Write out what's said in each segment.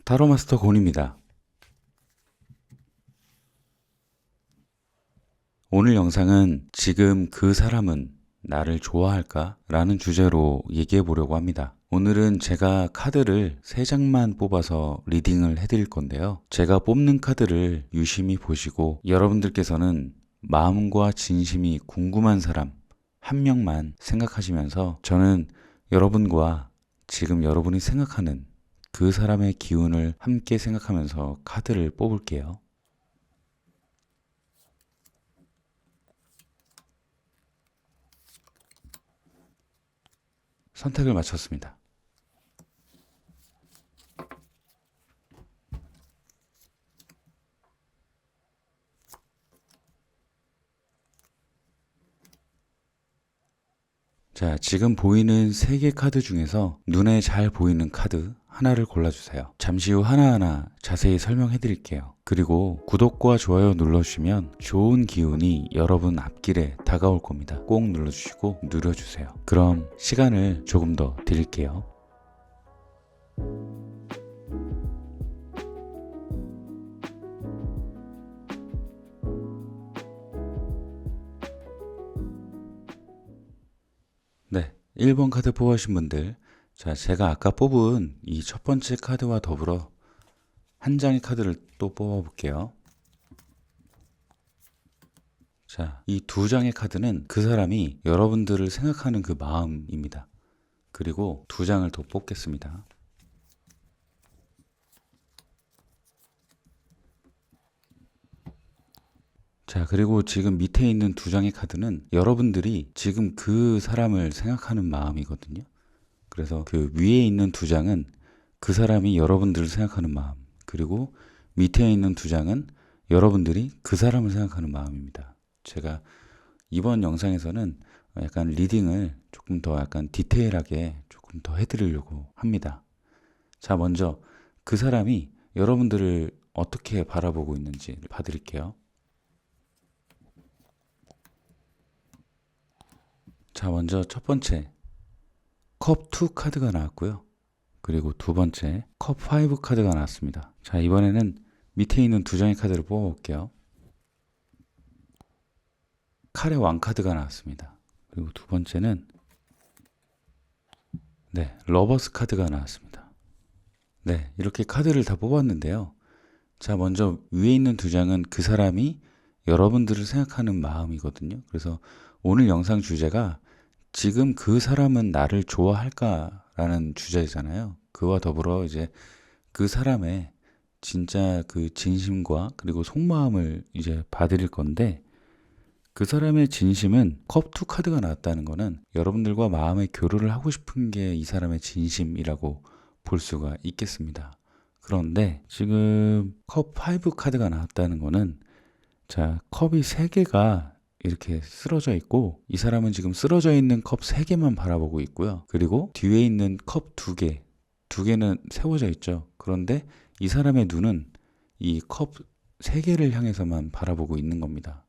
타로마스터 곤입니다. 오늘 영상은 지금 그 사람은 나를 좋아할까? 라는 주제로 얘기해 보려고 합니다. 오늘은 제가 카드를 3장만 뽑아서 리딩을 해드릴 건데요. 제가 뽑는 카드를 유심히 보시고 여러분들께서는 마음과 진심이 궁금한 사람 한 명만 생각하시면서 저는 여러분과 지금 여러분이 생각하는 그 사람의 기운을 함께 생각하면서 카드를 뽑을게요. 선택을 마쳤습니다. 자, 지금 보이는 3개 카드 중에서 눈에 잘 보이는 카드 하나를 골라주세요. 잠시 후 하나하나 자세히 설명해 드릴게요. 그리고 구독과 좋아요 눌러주시면 좋은 기운이 여러분 앞길에 다가올 겁니다. 꼭 눌러주시고 누려주세요. 그럼 시간을 조금 더 드릴게요. 네, 1번 카드 뽑으신 분들, 자, 제가 아까 뽑은 이 첫 번째 카드와 더불어 한 장의 카드를 또 뽑아볼게요. 자, 이 2장의 카드는 그 사람이 여러분들을 생각하는 그 마음입니다. 그리고 2장을 더 뽑겠습니다. 자, 그리고 지금 밑에 있는 2장의 카드는 여러분들이 지금 그 사람을 생각하는 마음이거든요. 그래서 그 위에 있는 2장은 그 사람이 여러분들을 생각하는 마음, 그리고 밑에 있는 2장은 여러분들이 그 사람을 생각하는 마음입니다. 제가 이번 영상에서는 약간 리딩을 조금 더 약간 디테일하게 조금 더 해드리려고 합니다. 자, 먼저 그 사람이 여러분들을 어떻게 바라보고 있는지 봐드릴게요. 자, 먼저 첫 번째 컵 2 카드가 나왔고요. 그리고 두 번째 컵 5 카드가 나왔습니다. 자, 이번에는 밑에 있는 2장의 카드를 뽑아볼게요. 칼의 왕 카드가 나왔습니다. 그리고 두 번째는 러버스 카드가 나왔습니다. 네, 이렇게 카드를 다 뽑았는데요. 자, 먼저 위에 있는 2장은 그 사람이 여러분들을 생각하는 마음이거든요. 그래서 오늘 영상 주제가 지금 그 사람은 나를 좋아할까? 라는 주제잖아요. 그와 더불어 이제 그 사람의 진짜 그 진심과 그리고 속마음을 이제 봐드릴 건데, 그 사람의 진심은 컵 2 카드가 나왔다는 거는 여러분들과 마음의 교류를 하고 싶은 게 이 사람의 진심이라고 볼 수가 있겠습니다. 그런데 지금 컵 5 카드가 나왔다는 거는, 자, 컵이 3개가 이렇게 쓰러져 있고 이 사람은 지금 쓰러져 있는 컵 3개만 바라보고 있고요. 그리고 뒤에 있는 컵 2개, 2개는 세워져 있죠. 그런데 이 사람의 눈은 이 컵 3개를 향해서만 바라보고 있는 겁니다.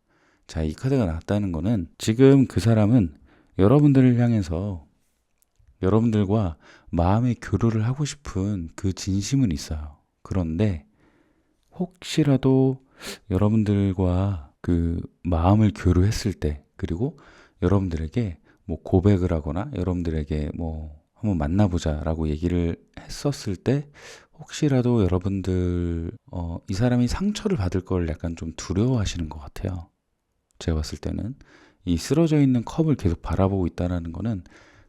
자, 이 카드가 나왔다는 거는 지금 그 사람은 여러분들을 향해서 여러분들과 마음의 교류를 하고 싶은 그 진심은 있어요. 그런데 혹시라도 여러분들과 그 마음을 교류했을 때, 그리고 여러분들에게 뭐 고백을 하거나 여러분들에게 뭐 한번 만나보자라고 얘기를 했었을 때 혹시라도 여러분들 이 사람이 상처를 받을 걸 약간 좀 두려워하시는 것 같아요. 제가 봤을 때는 이 쓰러져 있는 컵을 계속 바라보고 있다는 거는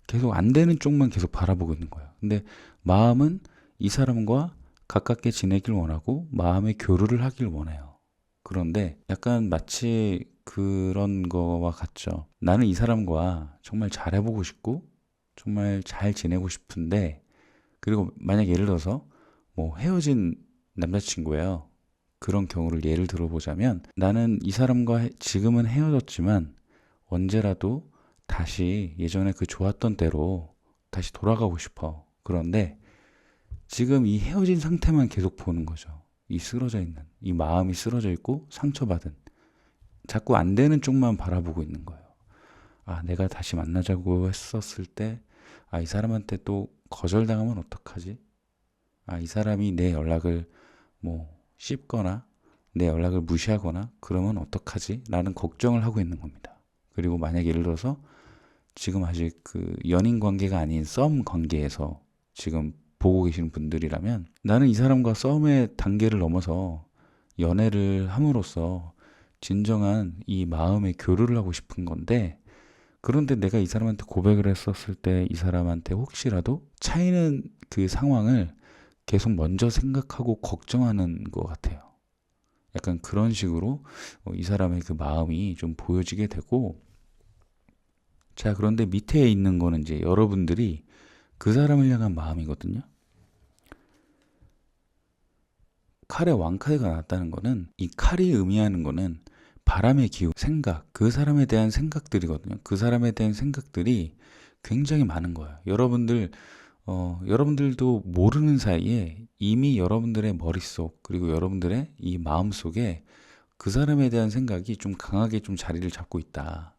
계속 안 되는 쪽만 계속 바라보고 있는 거예요. 근데 마음은 이 사람과 가깝게 지내길 원하고 마음의 교류를 하길 원해요. 그런데 약간 마치 그런 거와 같죠. 나는 이 사람과 정말 잘해보고 싶고 정말 잘 지내고 싶은데, 그리고 만약 예를 들어서 뭐 헤어진 남자친구예요. 그런 경우를 예를 들어보자면, 나는 이 사람과 지금은 헤어졌지만 언제라도 다시 예전에 그 좋았던 때로 다시 돌아가고 싶어. 그런데 지금 이 헤어진 상태만 계속 보는 거죠. 이 쓰러져 있는, 이 마음이 쓰러져 있고 상처받은, 자꾸 안 되는 쪽만 바라보고 있는 거예요. 아, 내가 다시 만나자고 했었을 때, 아, 이 사람한테 또 거절당하면 어떡하지? 이 사람이 내 연락을 뭐 씹거나 내 연락을 무시하거나 그러면 어떡하지? 라는 걱정을 하고 있는 겁니다. 그리고 만약 예를 들어서 지금 아직 그 연인 관계가 아닌 썸 관계에서 지금 보고 계시는 분들이라면 나는 이 사람과 썸의 단계를 넘어서 연애를 함으로써 진정한 이 마음의 교류를 하고 싶은 건데, 그런데 내가 이 사람한테 고백을 했었을 때 이 사람한테 혹시라도 차이는 그 상황을 계속 먼저 생각하고 걱정하는 것 같아요. 약간 그런 식으로 이 사람의 그 마음이 좀 보여지게 되고, 자, 그런데 밑에 있는 거는 이제 여러분들이 그 사람을 향한 마음이거든요. 칼의 왕카드가 나왔다는 거는, 이 칼이 의미하는 거는 바람의 기운, 생각, 그 사람에 대한 생각들이거든요. 그 사람에 대한 생각들이 굉장히 많은 거예요. 여러분들도 모르는 사이에 이미 여러분들의 머릿속, 그리고 여러분들의 이 마음속에 그 사람에 대한 생각이 좀 강하게 좀 자리를 잡고 있다.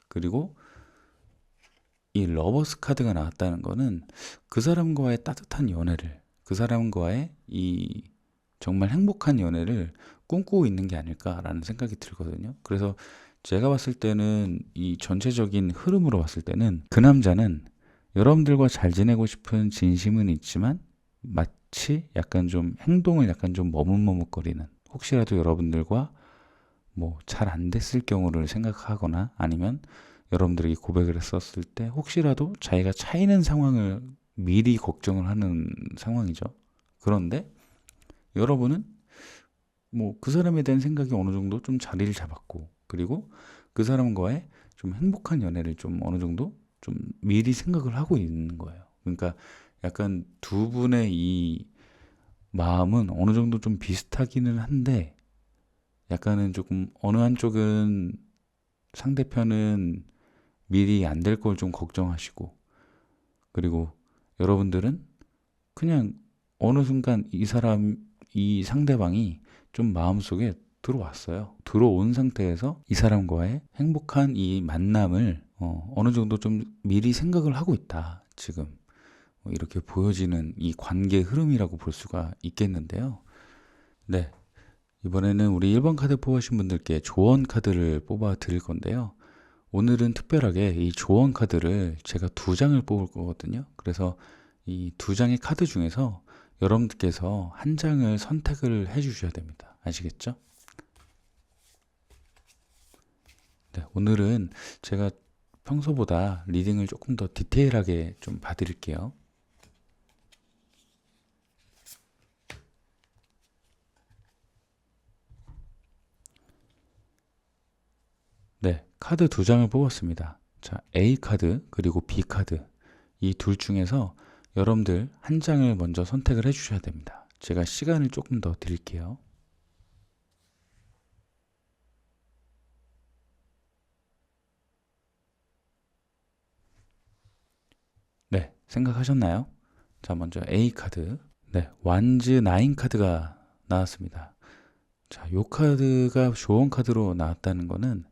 그리고 이 러버스 카드가 나왔다는 거는 그 사람과의 따뜻한 연애를, 그 사람과의 이 정말 행복한 연애를 꿈꾸고 있는 게 아닐까라는 생각이 들거든요. 그래서 제가 봤을 때는 이 전체적인 흐름으로 봤을 때는 그 남자는 여러분들과 잘 지내고 싶은 진심은 있지만 마치 약간 좀 행동을 약간 좀 머뭇머뭇거리는, 혹시라도 여러분들과 뭐 잘 안 됐을 경우를 생각하거나 아니면 여러분들이 고백을 했었을 때 혹시라도 자기가 차이는 상황을 미리 걱정을 하는 상황이죠. 그런데 여러분은 뭐 그 사람에 대한 생각이 어느 정도 좀 자리를 잡았고, 그리고 그 사람과의 좀 행복한 연애를 좀 어느 정도 좀 미리 생각을 하고 있는 거예요. 그러니까 약간 두 분의 이 마음은 어느 정도 좀 비슷하기는 한데, 약간은 조금 어느 한쪽은 상대편은 미리 안 될 걸 좀 걱정하시고, 그리고 여러분들은 그냥 어느 순간 이 상대방이 좀 마음속에 들어왔어요. 들어온 상태에서 이 사람과의 행복한 이 만남을 어느 정도 좀 미리 생각을 하고 있다. 지금 이렇게 보여지는 이 관계 흐름이라고 볼 수가 있겠는데요. 네. 이번에는 우리 1번 카드 뽑으신 분들께 조언 카드를 뽑아 드릴 건데요. 오늘은 특별하게 이 조언 카드를 제가 두 장을 뽑을 거거든요. 그래서 이 두 장의 카드 중에서 여러분들께서 한 장을 선택을 해 주셔야 됩니다. 아시겠죠? 네, 오늘은 제가 평소보다 리딩을 조금 더 디테일하게 좀 봐드릴게요. 네, 카드 두 장을 뽑았습니다. 자, A 카드 그리고 B 카드, 이 둘 중에서 여러분들 한 장을 먼저 선택을 해 주셔야 됩니다. 제가 시간을 조금 더 드릴게요. 네, 생각하셨나요? 자, 먼저 A 카드. 네, 완즈 9 카드가 나왔습니다. 자, 요 카드가 조언 카드로 나왔다는 거는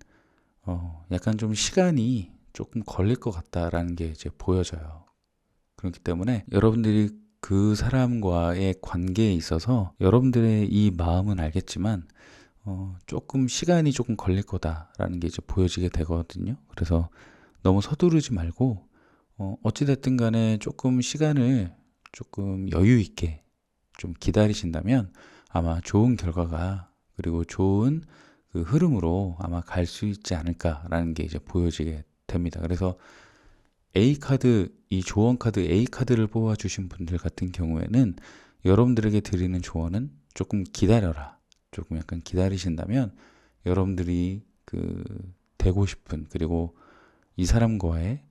약간 좀 시간이 조금 걸릴 것 같다라는 게 이제 보여져요. 그렇기 때문에 여러분들이 그 사람과의 관계에 있어서 여러분들의 이 마음은 알겠지만 조금 시간이 조금 걸릴 거다라는 게 이제 보여지게 되거든요. 그래서 너무 서두르지 말고 어찌됐든 간에 조금 시간을 조금 여유 있게 좀 기다리신다면 아마 좋은 결과가, 그리고 좋은 그 흐름으로 아마 갈 수 있지 않을까라는 게 이제 보여지게 됩니다. 그래서 A 카드, 이 조언 카드 A 카드를 뽑아주신 분들 같은 경우에는 여러분들에게 드리는 조언은 조금 기다려라. 조금 약간 기다리신다면 여러분들이 그 되고 싶은, 그리고 이 사람과의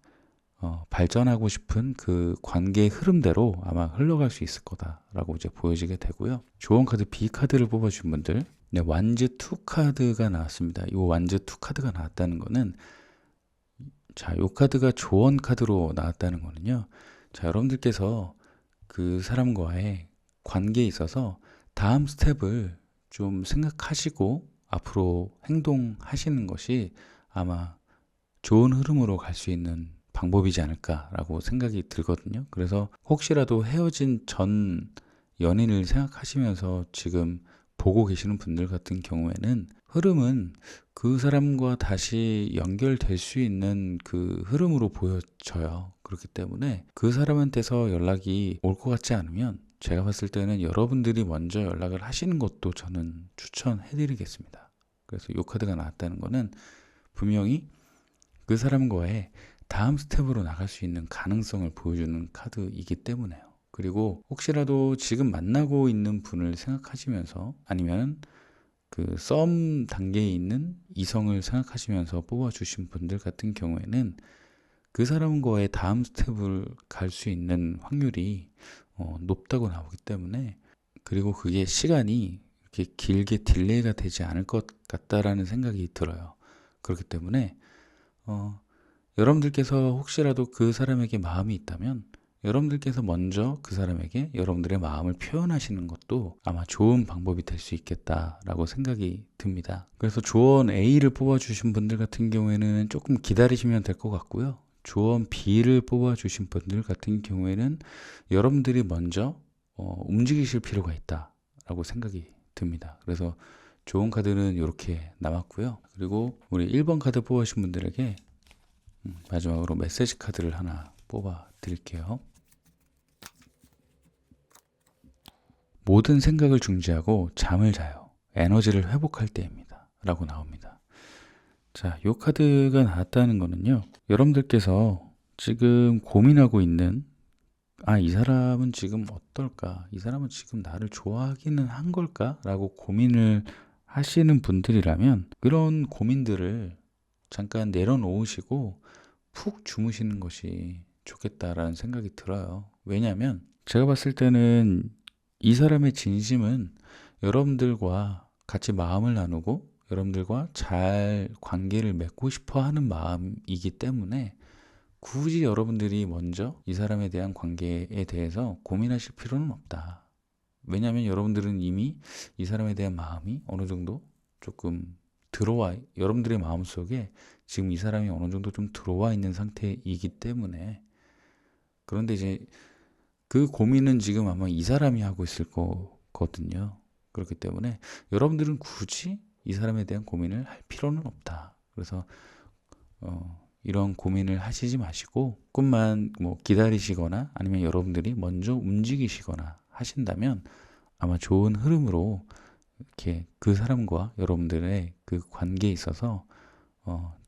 발전하고 싶은 그 관계의 흐름대로 아마 흘러갈 수 있을 거다라고 이제 보여지게 되고요. 조언 카드 B 카드를 뽑아주신 분들, 네, 완즈 2 카드가 나왔습니다. 이 완즈 2 카드가 나왔다는 거는, 자, 이 카드가 조언 카드로 나왔다는 거는요. 자, 여러분들께서 그 사람과의 관계에 있어서 다음 스텝을 좀 생각하시고 앞으로 행동하시는 것이 아마 좋은 흐름으로 갈 수 있는 방법이지 않을까라고 생각이 들거든요. 그래서 혹시라도 헤어진 전 연인을 생각하시면서 지금 보고 계시는 분들 같은 경우에는 흐름은 그 사람과 다시 연결될 수 있는 그 흐름으로 보여져요. 그렇기 때문에 그 사람한테서 연락이 올 것 같지 않으면 제가 봤을 때는 여러분들이 먼저 연락을 하시는 것도 저는 추천해 드리겠습니다. 그래서 이 카드가 나왔다는 거는 분명히 그 사람과의 다음 스텝으로 나갈 수 있는 가능성을 보여주는 카드이기 때문에요. 그리고 혹시라도 지금 만나고 있는 분을 생각하시면서 아니면 그 썸 단계에 있는 이성을 생각하시면서 뽑아주신 분들 같은 경우에는 그 사람과의 다음 스텝을 갈 수 있는 확률이 높다고 나오기 때문에, 그리고 그게 시간이 이렇게 길게 딜레이가 되지 않을 것 같다라는 생각이 들어요. 그렇기 때문에 여러분들께서 혹시라도 그 사람에게 마음이 있다면 여러분들께서 먼저 그 사람에게 여러분들의 마음을 표현하시는 것도 아마 좋은 방법이 될 수 있겠다라고 생각이 듭니다. 그래서 조언 A를 뽑아주신 분들 같은 경우에는 조금 기다리시면 될 것 같고요. 조언 B를 뽑아주신 분들 같은 경우에는 여러분들이 먼저 움직이실 필요가 있다라고 생각이 듭니다. 그래서 좋은 카드는 이렇게 남았고요. 그리고 우리 1번 카드 뽑으신 분들에게 마지막으로 메시지 카드를 하나 뽑아 드릴게요. 모든 생각을 중지하고 잠을 자요. 에너지를 회복할 때입니다. 라고 나옵니다. 자, 이 카드가 나왔다는 거는요, 여러분들께서 지금 고민하고 있는, 이 사람은 지금 어떨까? 이 사람은 지금 나를 좋아하기는 한 걸까? 라고 고민을 하시는 분들이라면 그런 고민들을 잠깐 내려놓으시고 푹 주무시는 것이 좋겠다라는 생각이 들어요. 왜냐하면 제가 봤을 때는 이 사람의 진심은 여러분들과 같이 마음을 나누고 여러분들과 잘 관계를 맺고 싶어 하는 마음이기 때문에 굳이 여러분들이 먼저 이 사람에 대한 관계에 대해서 고민하실 필요는 없다. 왜냐하면 여러분들은 이미 이 사람에 대한 마음이 어느 정도 조금 여러분들의 마음속에 지금 이 사람이 어느 정도 좀 들어와 있는 상태이기 때문에, 그런데 이제 그 고민은 지금 아마 이 사람이 하고 있을 거거든요. 그렇기 때문에 여러분들은 굳이 이 사람에 대한 고민을 할 필요는 없다. 그래서 이런 고민을 하시지 마시고 조금만 기다리시거나 아니면 여러분들이 먼저 움직이시거나 하신다면 아마 좋은 흐름으로 이렇게 그 사람과 여러분들의 그 관계에 있어서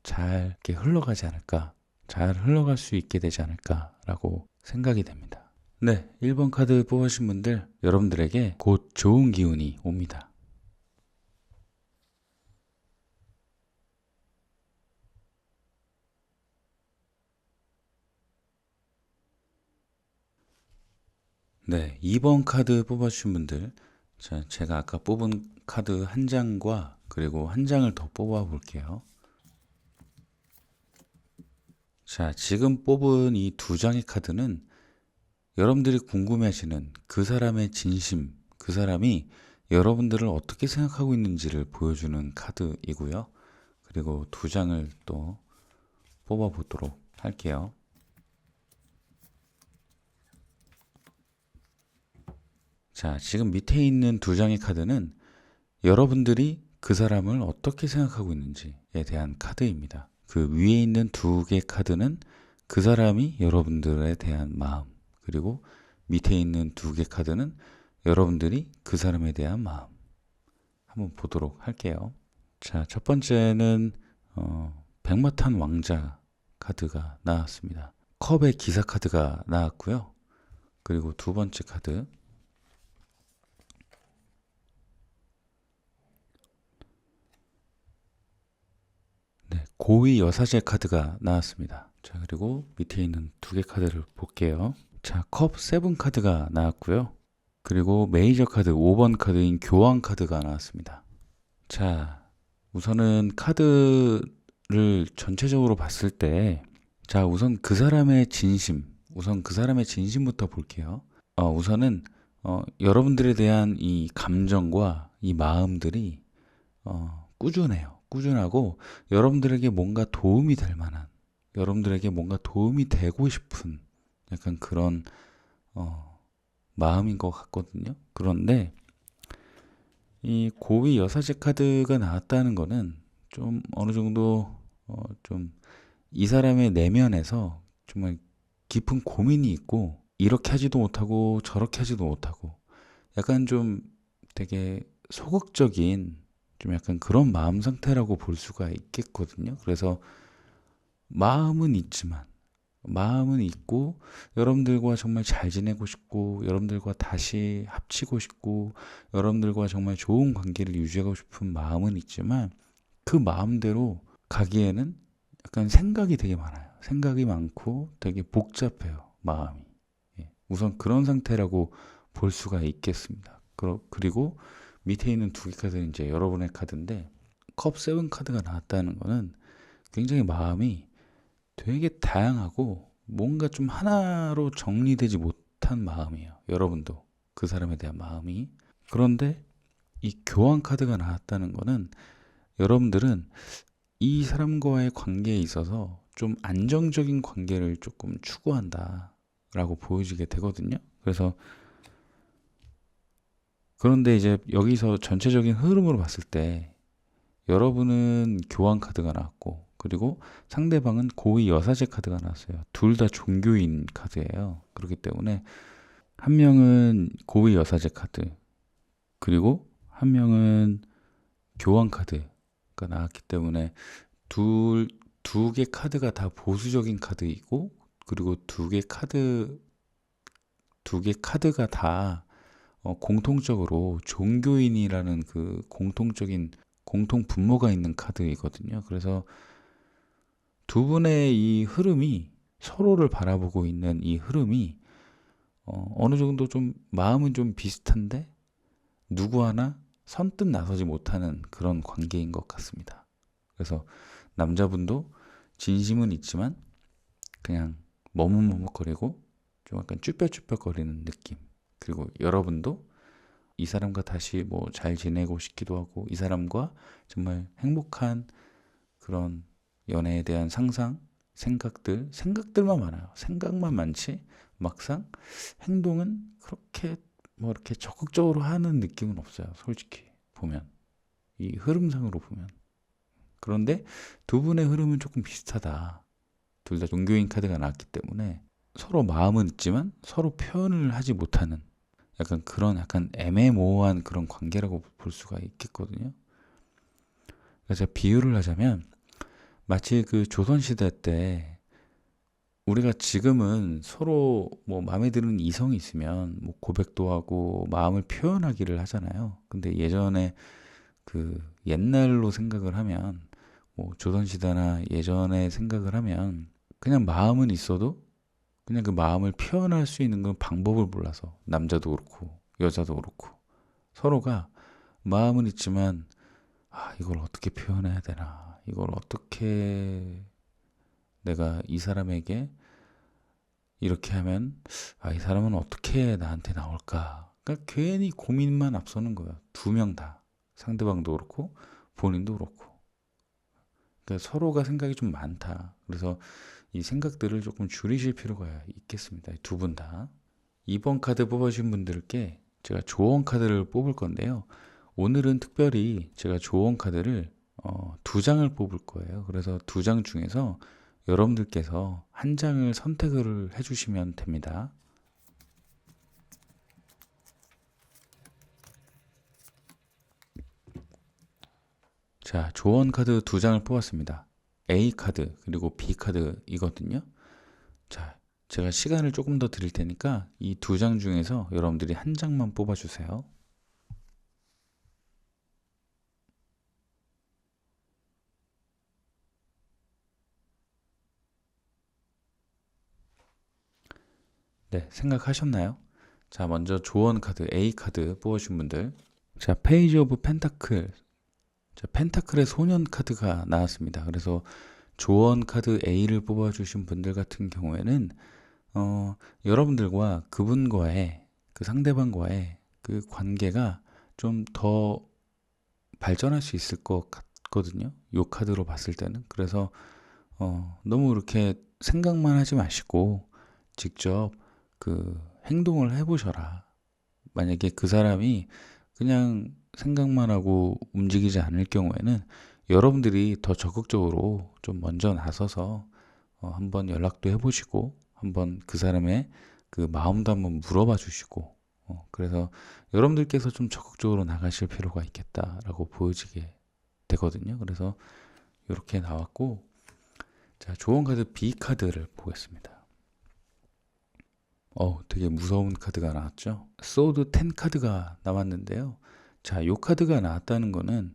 잘 이렇게 흘러가지 않을까, 잘 흘러갈 수 있게 되지 않을까라고 생각이 됩니다. 네, 1번 카드 뽑으신 분들, 여러분들에게 곧 좋은 기운이 옵니다. 네, 2번 카드 뽑아주신 분들, 자, 제가 아까 뽑은 카드 한 장과 그리고 한 장을 더 뽑아 볼게요. 자, 지금 뽑은 이 두 장의 카드는 여러분들이 궁금해하시는 그 사람의 진심, 그 사람이 여러분들을 어떻게 생각하고 있는지를 보여주는 카드이고요. 그리고 두 장을 또 뽑아 보도록 할게요. 자, 지금 밑에 있는 두 장의 카드는 여러분들이 그 사람을 어떻게 생각하고 있는지에 대한 카드입니다. 그 위에 있는 두 개의 카드는 그 사람이 여러분들에 대한 마음, 그리고 밑에 있는 두 개 카드는 여러분들이 그 사람에 대한 마음. 한번 보도록 할게요. 자, 첫 번째는 백마탄 왕자 카드가 나왔습니다. 컵의 기사 카드가 나왔고요. 그리고 두 번째 카드, 네, 고위 여사제 카드가 나왔습니다. 자, 그리고 밑에 있는 두 개 카드를 볼게요. 자, 컵 세븐 카드가 나왔고요. 그리고 메이저 카드 5번 카드인 교황 카드가 나왔습니다. 자, 우선은 카드를 전체적으로 봤을 때, 자, 우선 그 사람의 진심, 우선 그 사람의 진심부터 볼게요. 우선은 여러분들에 대한 이 감정과 이 마음들이 꾸준해요. 꾸준하고 여러분들에게 뭔가 도움이 될 만한, 여러분들에게 뭔가 도움이 되고 싶은 약간 그런 마음인 것 같거든요. 그런데 이 고위 여사제 카드가 나왔다는 거는 좀 어느 정도 좀 이 사람의 내면에서 정말 깊은 고민이 있고 이렇게 하지도 못하고 저렇게 하지도 못하고 약간 좀 되게 소극적인 좀 약간 그런 마음 상태라고 볼 수가 있겠거든요. 그래서 마음은 있지만 마음은 있고 여러분들과 정말 잘 지내고 싶고 여러분들과 다시 합치고 싶고 여러분들과 정말 좋은 관계를 유지하고 싶은 마음은 있지만 그 마음대로 가기에는 약간 생각이 되게 많아요. 생각이 많고 되게 복잡해요. 마음이. 예. 우선 그런 상태라고 볼 수가 있겠습니다. 그리고 밑에 있는 두 개 카드는 이제 여러분의 카드인데 컵 세븐 카드가 나왔다는 거는 굉장히 마음이 되게 다양하고 뭔가 좀 하나로 정리되지 못한 마음이에요. 여러분도 그 사람에 대한 마음이. 그런데 이 교환 카드가 나왔다는 거는 여러분들은 이 사람과의 관계에 있어서 좀 안정적인 관계를 조금 추구한다라고 보여지게 되거든요. 그래서 그런데 이제 여기서 전체적인 흐름으로 봤을 때 여러분은 교환 카드가 나왔고 그리고 상대방은 고위 여사제 카드가 나왔어요. 둘 다 종교인 카드예요. 그렇기 때문에 한 명은 고위 여사제 카드 그리고 한 명은 교환 카드가 나왔기 때문에 두 개 카드가 다 보수적인 카드이고 그리고 두 개 카드가 다 공통적으로 종교인이라는 그 공통적인 공통 분모가 있는 카드이거든요. 그래서 두 분의 이 흐름이 서로를 바라보고 있는 이 흐름이 어느 정도 좀 마음은 좀 비슷한데 누구 하나 선뜻 나서지 못하는 그런 관계인 것 같습니다. 그래서 남자분도 진심은 있지만 그냥 머뭇머뭇거리고 좀 약간 쭈뼛쭈뼛거리는 느낌. 그리고 여러분도 이 사람과 다시 뭐 잘 지내고 싶기도 하고 이 사람과 정말 행복한 그런 연애에 대한 상상, 생각들만 많아요. 생각만 많지 막상 행동은 그렇게 뭐 이렇게 적극적으로 하는 느낌은 없어요. 솔직히 보면 이 흐름상으로 보면. 그런데 두 분의 흐름은 조금 비슷하다. 둘 다 종교인 카드가 나왔기 때문에 서로 마음은 있지만 서로 표현을 하지 못하는 약간 그런 약간 애매모호한 그런 관계라고 볼 수가 있겠거든요. 그래서 제가 비유를 하자면 마치 그 조선시대 때 우리가 지금은 서로 뭐 마음에 드는 이성이 있으면 뭐 고백도 하고 마음을 표현하기를 하잖아요. 근데 예전에 그 옛날로 생각을 하면 뭐 조선시대나 예전에 생각을 하면 그냥 마음은 있어도 그냥 그 마음을 표현할 수 있는 그 방법을 몰라서 남자도 그렇고 여자도 그렇고 서로가 마음은 있지만 이걸 어떻게 표현해야 되나 이걸 어떻게 내가 이 사람에게 이렇게 하면 이 사람은 어떻게 나한테 나올까 그러니까 괜히 고민만 앞서는 거예요. 두 명 다 상대방도 그렇고 본인도 그렇고 그러니까 서로가 생각이 좀 많다. 그래서 이 생각들을 조금 줄이실 필요가 있겠습니다. 두 분 다. 2번 카드 뽑으신 분들께 제가 조언 카드를 뽑을 건데요. 오늘은 특별히 제가 조언 카드를 두 장을 뽑을 거예요. 그래서 두 장 중에서 여러분들께서 한 장을 선택을 해주시면 됩니다. 자, 조언 카드 두 장을 뽑았습니다. A 카드 그리고 B 카드이거든요. 자, 제가 시간을 조금 더 드릴 테니까 이 두 장 중에서 여러분들이 한 장만 뽑아주세요. 네, 생각하셨나요? 자, 먼저 조언 카드 A 카드 뽑으신 분들. 자, 페이지 오브 펜타클. 자, 펜타클의 소년 카드가 나왔습니다. 그래서 조언 카드 A를 뽑아주신 분들 같은 경우에는 여러분들과 그분과의 그 상대방과의 그 관계가 좀 더 발전할 수 있을 것 같거든요. 요 카드로 봤을 때는. 그래서 너무 이렇게 생각만 하지 마시고 직접 그 행동을 해보셔라. 만약에 그 사람이 그냥 생각만 하고 움직이지 않을 경우에는 여러분들이 더 적극적으로 좀 먼저 나서서 한번 연락도 해보시고 한번 그 사람의 그 마음도 한번 물어봐 주시고 그래서 여러분들께서 좀 적극적으로 나가실 필요가 있겠다라고 보여지게 되거든요. 그래서 이렇게 나왔고, 자, 조언 카드 B 카드를 보겠습니다. 되게 무서운 카드가 나왔죠. 소드 10 카드가 나왔는데요. 자, 요 카드가 나왔다는 거는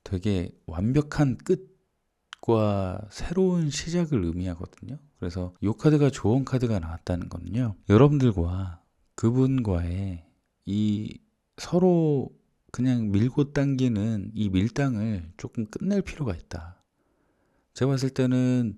되게 완벽한 끝과 새로운 시작을 의미하거든요. 그래서 요 카드가 조언 카드가 나왔다는 거는요. 여러분들과 그분과의 이 서로 그냥 밀고 당기는 이 밀당을 조금 끝낼 필요가 있다. 제가 봤을 때는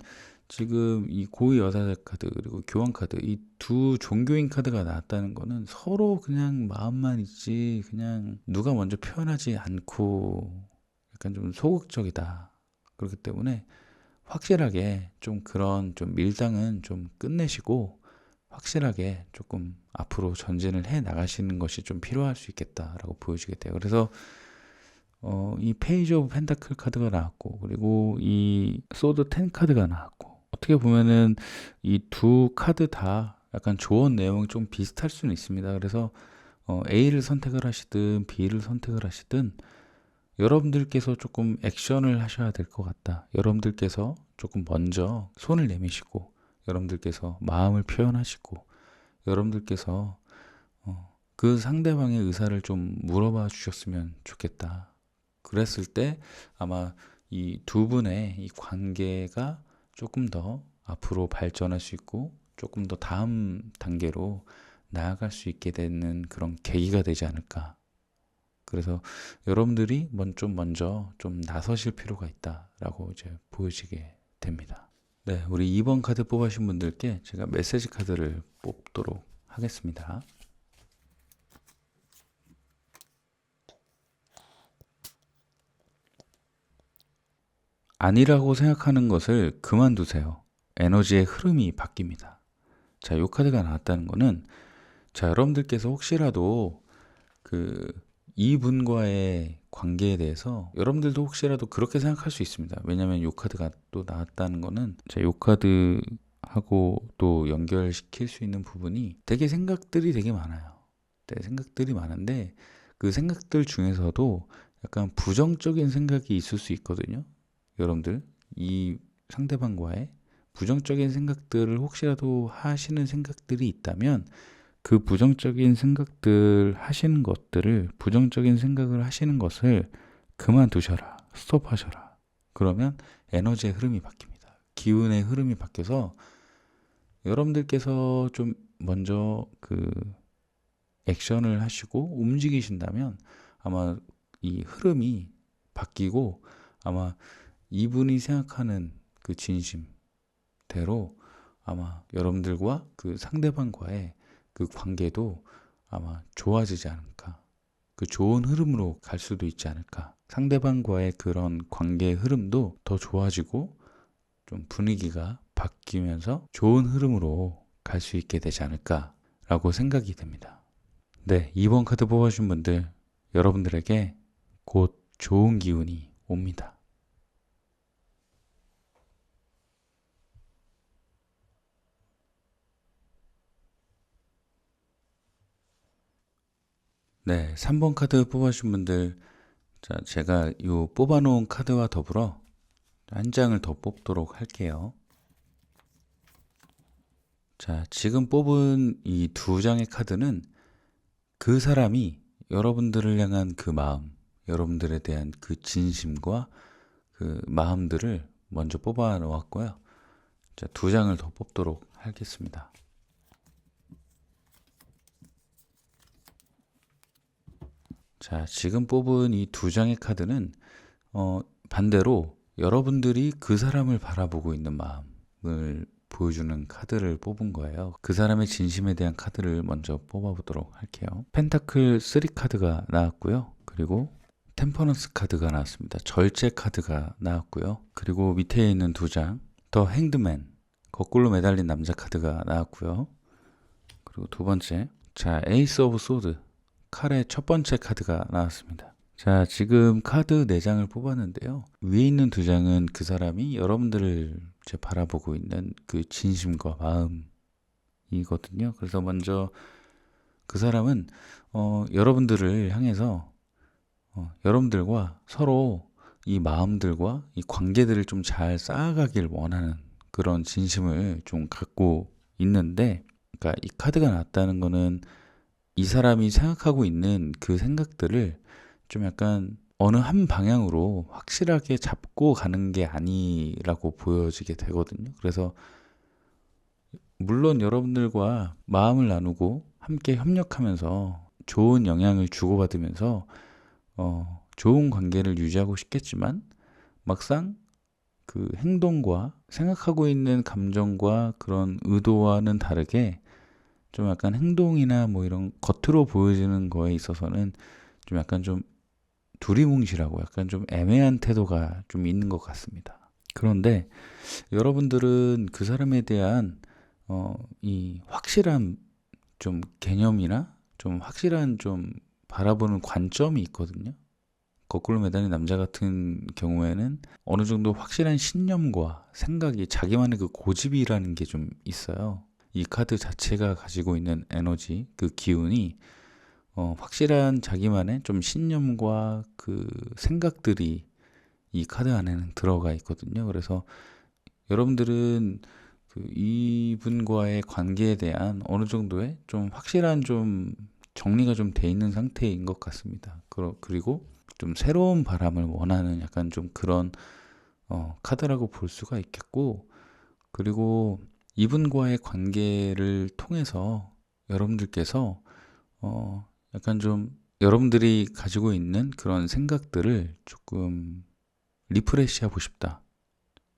지금 이 고위 여사제 카드 그리고 교황 카드 이 두 종교인 카드가 나왔다는 거는 서로 그냥 마음만 있지 그냥 누가 먼저 표현하지 않고 약간 좀 소극적이다. 그렇기 때문에 확실하게 좀 그런 좀 밀당은 좀 끝내시고 확실하게 조금 앞으로 전진을 해 나가시는 것이 좀 필요할 수 있겠다라고 보여지게 돼요. 그래서 이 페이지 오브 펜타클 카드가 나왔고 그리고 이 소드 10 카드가 나왔고 어떻게 보면은 이 두 카드 다 약간 조언 내용이 좀 비슷할 수는 있습니다. 그래서 A를 선택을 하시든 B를 선택을 하시든 여러분들께서 조금 액션을 하셔야 될 것 같다. 여러분들께서 조금 먼저 손을 내미시고 여러분들께서 마음을 표현하시고 여러분들께서 그 상대방의 의사를 좀 물어봐 주셨으면 좋겠다. 그랬을 때 아마 이 두 분의 이 관계가 조금 더 앞으로 발전할 수 있고 조금 더 다음 단계로 나아갈 수 있게 되는 그런 계기가 되지 않을까. 그래서 여러분들이 좀 먼저 좀 나서실 필요가 있다라고 이제 보여지게 됩니다. 네, 우리 2번 카드 뽑으신 분들께 제가 메시지 카드를 뽑도록 하겠습니다. 아니라고 생각하는 것을 그만두세요. 에너지의 흐름이 바뀝니다. 자, 이 카드가 나왔다는 거는 자, 여러분들께서 혹시라도 이분과의 관계에 대해서 여러분들도 혹시라도 그렇게 생각할 수 있습니다. 왜냐하면 이 카드가 또 나왔다는 거는 자, 이 카드하고 또 연결시킬 수 있는 부분이 되게 생각들이 되게 많아요. 생각들이 많은데 그 생각들 중에서도 약간 부정적인 생각이 있을 수 있거든요. 여러분들 이 상대방과의 부정적인 생각들을 혹시라도 하시는 생각들이 있다면 그 부정적인 생각들 하시는 것들을 부정적인 생각을 하시는 것을 그만두셔라. 스톱하셔라. 그러면 에너지의 흐름이 바뀝니다. 기운의 흐름이 바뀌어서 여러분들께서 좀 먼저 액션을 하시고 움직이신다면 아마 이 흐름이 바뀌고 아마 이분이 생각하는 그 진심대로 아마 여러분들과 그 상대방과의 그 관계도 아마 좋아지지 않을까. 그 좋은 흐름으로 갈 수도 있지 않을까. 상대방과의 그런 관계의 흐름도 더 좋아지고 좀 분위기가 바뀌면서 좋은 흐름으로 갈 수 있게 되지 않을까라고 생각이 됩니다. 네, 2번 카드 뽑아주신 분들 여러분들에게 곧 좋은 기운이 옵니다. 네, 3번 카드 뽑아주신 분들 자, 제가 이 뽑아놓은 카드와 더불어 한 장을 더 뽑도록 할게요. 자, 지금 뽑은 이 두 장의 카드는 그 사람이 여러분들을 향한 그 마음, 여러분들에 대한 그 진심과 그 마음들을 먼저 뽑아 놓았고요. 자, 두 장을 더 뽑도록 하겠습니다. 자, 지금 뽑은 이 두 장의 카드는 반대로 여러분들이 그 사람을 바라보고 있는 마음을 보여주는 카드를 뽑은 거예요. 그 사람의 진심에 대한 카드를 먼저 뽑아보도록 할게요. 펜타클 3 카드가 나왔고요. 그리고 템퍼런스 카드가 나왔습니다. 절제 카드가 나왔고요. 그리고 밑에 있는 두 장, 더 행드맨, 거꾸로 매달린 남자 카드가 나왔고요. 그리고 두 번째, 자, 에이스 오브 소드, 칼의 첫 번째 카드가 나왔습니다. 자, 지금 카드 4장을 뽑았는데요. 위에 있는 2장은 그 사람이 여러분들을 이제 바라보고 있는 그 진심과 마음이거든요. 그래서 먼저 그 사람은 여러분들을 향해서 여러분들과 서로 이 마음들과 이 관계들을 좀 잘 쌓아가길 원하는 그런 진심을 좀 갖고 있는데, 그러니까 이 카드가 나왔다는 거는 이 사람이 생각하고 있는 그 생각들을 좀 약간 어느 한 방향으로 확실하게 잡고 가는 게 아니라고 보여지게 되거든요. 그래서 물론 여러분들과 마음을 나누고 함께 협력하면서 좋은 영향을 주고받으면서 좋은 관계를 유지하고 싶겠지만, 막상 그 행동과 생각하고 있는 감정과 그런 의도와는 다르게 좀 약간 행동이나 뭐 이런 겉으로 보여지는 거에 있어서는 좀 약간 좀 두리뭉실하고 약간 좀 애매한 태도가 좀 있는 것 같습니다. 그런데 여러분들은 그 사람에 대한 이 확실한 좀 개념이나 좀 확실한 좀 바라보는 관점이 있거든요. 거꾸로 매달린 남자 같은 경우에는 어느 정도 확실한 신념과 생각이, 자기만의 그 고집이라는 게 좀 있어요. 이 카드 자체가 가지고 있는 에너지, 그 기운이 확실한 자기만의 좀 신념과 그 생각들이 이 카드 안에는 들어가 있거든요. 그래서 여러분들은 그 이분과의 관계에 대한 어느 정도의 좀 확실한 좀 정리가 좀 돼 있는 상태인 것 같습니다. 그리고 좀 새로운 바람을 원하는 약간 좀 그런 카드라고 볼 수가 있겠고, 그리고 이분과의 관계를 통해서 여러분들께서 약간 좀 여러분들이 가지고 있는 그런 생각들을 조금 리프레시하고 싶다.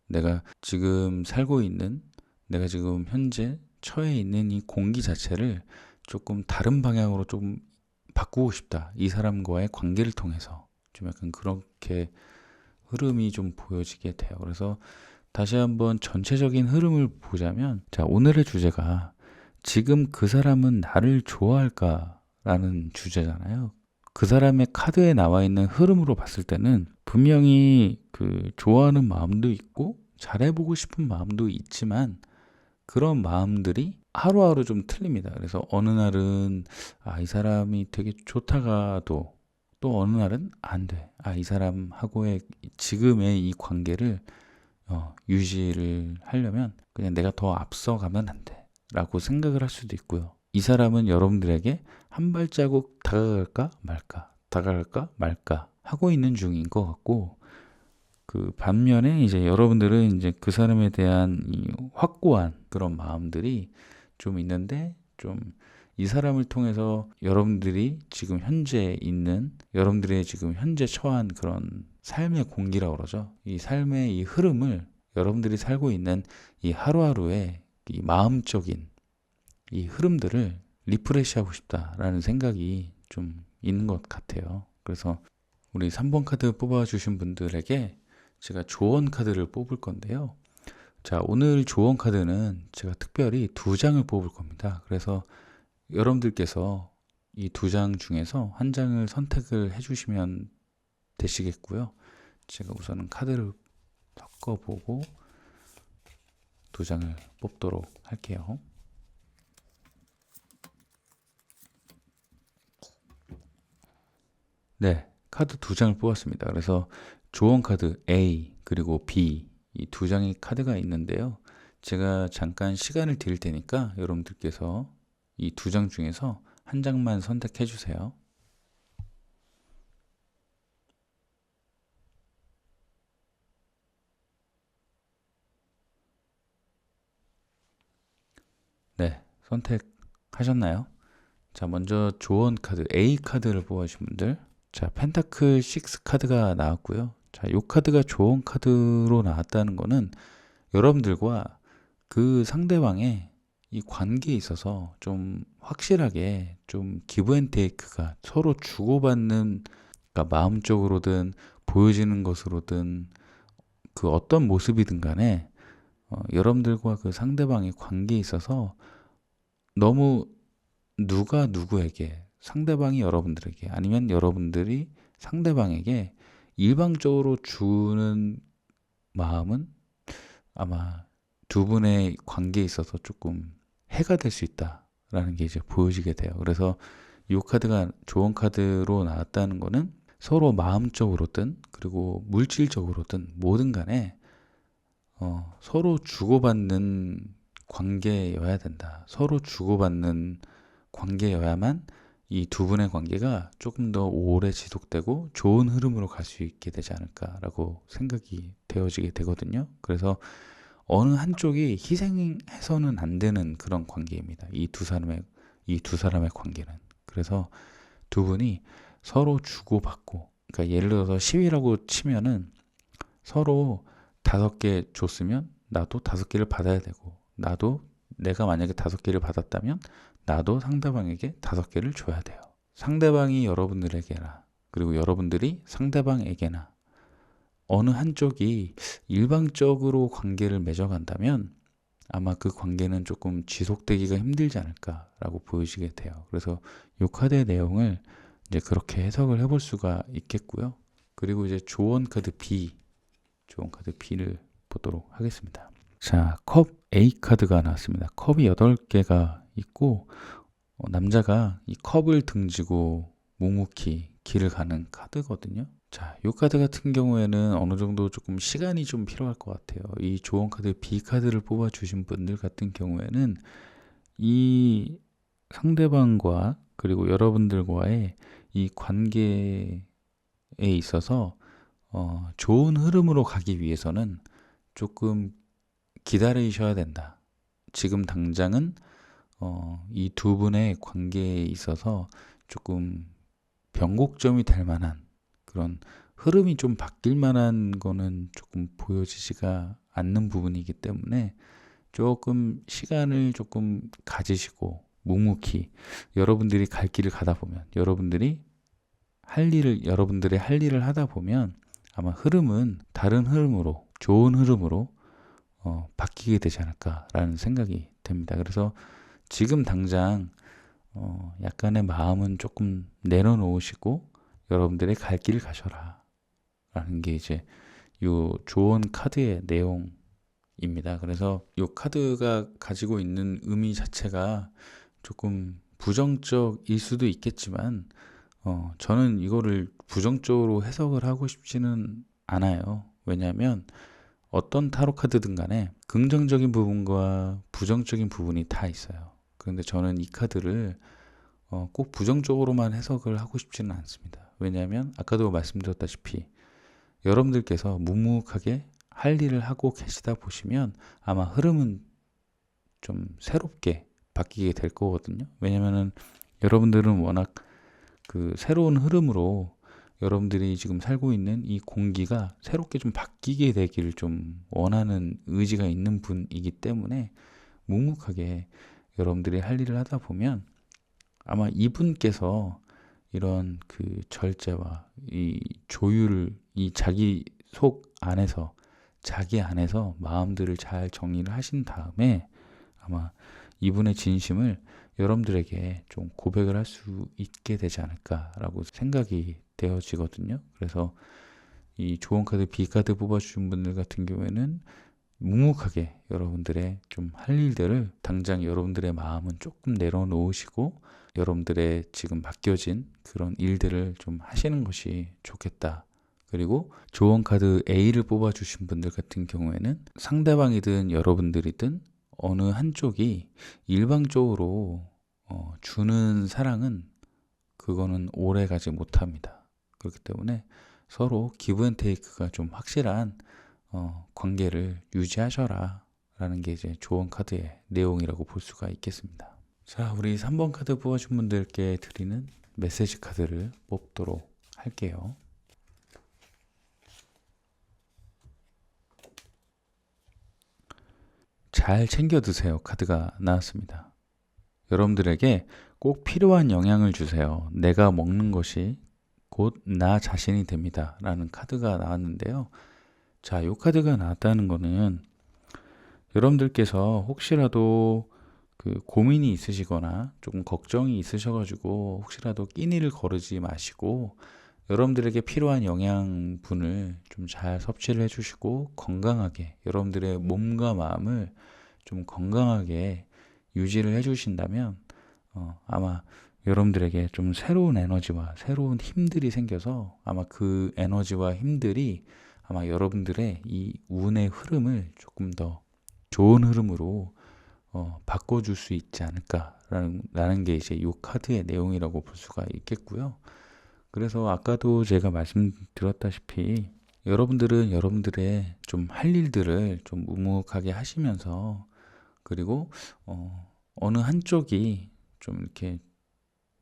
내가 지금 살고 있는, 내가 지금 현재 처해 있는 이 공기 자체를 조금 다른 방향으로 좀 바꾸고 싶다. 이 사람과의 관계를 통해서 좀 약간 그렇게 흐름이 좀 보여지게 돼요. 그래서 다시 한번 전체적인 흐름을 보자면, 자, 오늘의 주제가 지금 그 사람은 나를 좋아할까? 라는 주제잖아요. 그 사람의 카드에 나와 있는 흐름으로 봤을 때는 분명히 그 좋아하는 마음도 있고 잘해보고 싶은 마음도 있지만, 그런 마음들이 하루하루 좀 틀립니다. 그래서 어느 날은 이 사람이 되게 좋다가도 또 어느 날은 안 돼. 이 사람하고의 지금의 이 관계를 유지를 하려면 그냥 내가 더 앞서가면 안 돼. 라고 생각을 할 수도 있고요. 이 사람은 여러분들에게 한 발자국 다가갈까 말까, 다가갈까 말까 하고 있는 중인 것 같고, 그 반면에 이제 여러분들은 이제 그 사람에 대한 이 확고한 그런 마음들이 좀 있는데, 좀 이 사람을 통해서 여러분들이 지금 현재 있는, 여러분들의 지금 현재 처한 그런 삶의 공기라고 그러죠. 이 삶의 이 흐름을, 여러분들이 살고 있는 이 하루하루의 이 마음적인 이 흐름들을 리프레시하고 싶다라는 생각이 좀 있는 것 같아요. 그래서 우리 3번 카드 뽑아주신 분들에게 제가 조언 카드를 뽑을 건데요. 자, 오늘 조언 카드는 제가 특별히 2장을 뽑을 겁니다. 그래서 여러분들께서 이 2장 중에서 한 장을 선택을 해주시면 되시겠고요. 제가 우선은 카드를 섞어보고 2장을 뽑도록 할게요. 네, 카드 2장을 뽑았습니다. 그래서 조언 카드 A 그리고 B, 이 2장의 카드가 있는데요. 제가 잠깐 시간을 드릴 테니까 여러분들께서 이 2장 중에서 한 장만 선택해 주세요. 네, 선택하셨나요? 자, 먼저 조언 카드 A 카드를 뽑아주신 분들, 자, 펜타클 6 카드가 나왔고요. 자, 이 카드가 조언 카드로 나왔다는 거는 여러분들과 그 상대방의 이 관계에 있어서 좀 확실하게 좀 기브앤테이크가 서로 주고받는, 그러니까 마음적으로든 보여지는 것으로든 그 어떤 모습이든 간에 여러분들과 그 상대방의 관계에 있어서 너무 누가 누구에게 상대방이 여러분들에게 아니면 여러분들이 상대방에게 일방적으로 주는 마음은 아마 두 분의 관계에 있어서 조금 해가 될 수 있다라는 게 이제 보여지게 돼요. 그래서 이 카드가 조언 카드로 나왔다는 거는 서로 마음적으로든 그리고 물질적으로든 뭐든 간에 서로 주고받는 관계여야 된다. 서로 주고받는 관계여야만 이 두 분의 관계가 조금 더 오래 지속되고 좋은 흐름으로 갈 수 있게 되지 않을까라고 생각이 되어지게 되거든요. 그래서 어느 한쪽이 희생해서는 안 되는 그런 관계입니다. 이 두 사람의 관계는. 그래서 두 분이 서로 주고받고, 그러니까 예를 들어서 10이라고 치면은 서로 5개 줬으면 나도 5개를 받아야 되고, 나도 내가 만약에 5개를 받았다면 나도 상대방에게 5개를 줘야 돼요. 상대방이 여러분들에게나 그리고 여러분들이 상대방에게나 어느 한쪽이 일방적으로 관계를 맺어간다면 아마 그 관계는 조금 지속되기가 힘들지 않을까라고 보여지게 돼요. 그래서 이 카드의 내용을 이제 그렇게 해석을 해볼 수가 있겠고요. 그리고 이제 조언 카드 B를 보도록 하겠습니다. 자, 컵 A 카드가 나왔습니다. 컵이 8개가 있고 남자가 이 컵을 등지고 묵묵히 길을 가는 카드거든요. 자, 이 카드 같은 경우에는 어느 정도 조금 시간이 좀 필요할 것 같아요. 이 조언 카드 B 카드를 뽑아 주신 분들 같은 경우에는 이 상대방과 그리고 여러분들과의 이 관계에 있어서 좋은 흐름으로 가기 위해서는 조금 기다리셔야 된다. 지금 당장은 이 두 분의 관계에 있어서 조금 변곡점이 될 만한 그런 흐름이 좀 바뀔 만한 거는 조금 보여지지가 않는 부분이기 때문에 조금 시간을 조금 가지시고 묵묵히 여러분들이 갈 길을 가다 보면 여러분들의 할 일을 하다 보면 아마 흐름은 다른 흐름으로 좋은 흐름으로 바뀌게 되지 않을까라는 생각이 됩니다. 그래서 지금 당장 약간의 마음은 조금 내려놓으시고 여러분들의 갈 길을 가셔라 라는 게 이제 요 조언 카드의 내용입니다. 그래서 요 카드가 가지고 있는 의미 자체가 조금 부정적일 수도 있겠지만 저는 이거를 부정적으로 해석을 하고 싶지는 않아요. 왜냐하면 어떤 타로 카드든 간에 긍정적인 부분과 부정적인 부분이 다 있어요. 그런데 저는 이 카드를 꼭 부정적으로만 해석을 하고 싶지는 않습니다. 왜냐하면 아까도 말씀드렸다시피 여러분들께서 묵묵하게 할 일을 하고 계시다 보시면 아마 흐름은 좀 새롭게 바뀌게 될 거거든요. 왜냐면은 여러분들은 워낙 그 새로운 흐름으로 여러분들이 지금 살고 있는 이 공기가 새롭게 좀 바뀌게 되기를 좀 원하는 의지가 있는 분이기 때문에 묵묵하게 여러분들이 할 일을 하다 보면 아마 이분께서 이런 그 절제와 이 조율을 이 자기 속 안에서 자기 안에서 마음들을 잘 정리를 하신 다음에 아마 이분의 진심을 여러분들에게 좀 고백을 할 수 있게 되지 않을까라고 생각이 되어지거든요. 그래서 이 조언 카드 B 카드 뽑아주신 분들 같은 경우에는 묵묵하게 여러분들의 좀 할 일들을 당장 여러분들의 마음은 조금 내려놓으시고 여러분들의 지금 맡겨진 그런 일들을 좀 하시는 것이 좋겠다. 그리고 조언 카드 A를 뽑아주신 분들 같은 경우에는 상대방이든 여러분들이든 어느 한쪽이 일방적으로 주는 사랑은 그거는 오래 가지 못합니다. 그렇기 때문에 서로 기브 앤 테이크가 좀 확실한 관계를 유지하셔라 라는 게 이제 조언 카드의 내용이라고 볼 수가 있겠습니다. 자, 우리 3번 카드 뽑아준 분들께 드리는 메시지 카드를 뽑도록 할게요. 잘 챙겨 드세요 카드가 나왔습니다. 여러분들에게 꼭 필요한 영향을 주세요. 내가 먹는 것이 곧 나 자신이 됩니다. 라는 카드가 나왔는데요. 자, 이 카드가 나왔다는 거는 여러분들께서 혹시라도 그 고민이 있으시거나 조금 걱정이 있으셔가지고 혹시라도 끼니를 거르지 마시고 여러분들에게 필요한 영양분을 좀 잘 섭취를 해주시고 건강하게 여러분들의 몸과 마음을 좀 건강하게 유지를 해주신다면 아마 여러분들에게 좀 새로운 에너지와 새로운 힘들이 생겨서 아마 그 에너지와 힘들이 아마 여러분들의 이 운의 흐름을 조금 더 좋은 흐름으로 바꿔줄 수 있지 않을까라는 게 이제 이 카드의 내용이라고 볼 수가 있겠고요. 그래서 아까도 제가 말씀드렸다시피 여러분들은 여러분들의 좀 할 일들을 좀 묵묵하게 하시면서 그리고 어느 한쪽이 좀 이렇게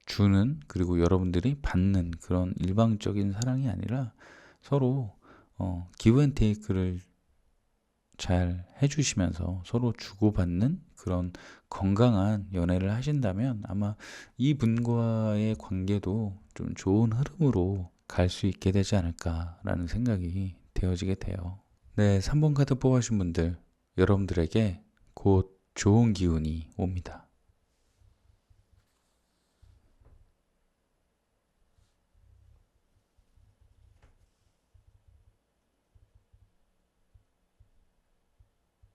주는 그리고 여러분들이 받는 그런 일방적인 사랑이 아니라 서로 기브 앤 테이크를 잘 해주시면서 서로 주고받는 그런 건강한 연애를 하신다면 아마 이분과의 관계도 좀 좋은 흐름으로 갈 수 있게 되지 않을까라는 생각이 되어지게 돼요. 네, 3번 카드 뽑으신 분들 여러분들에게 곧 좋은 기운이 옵니다.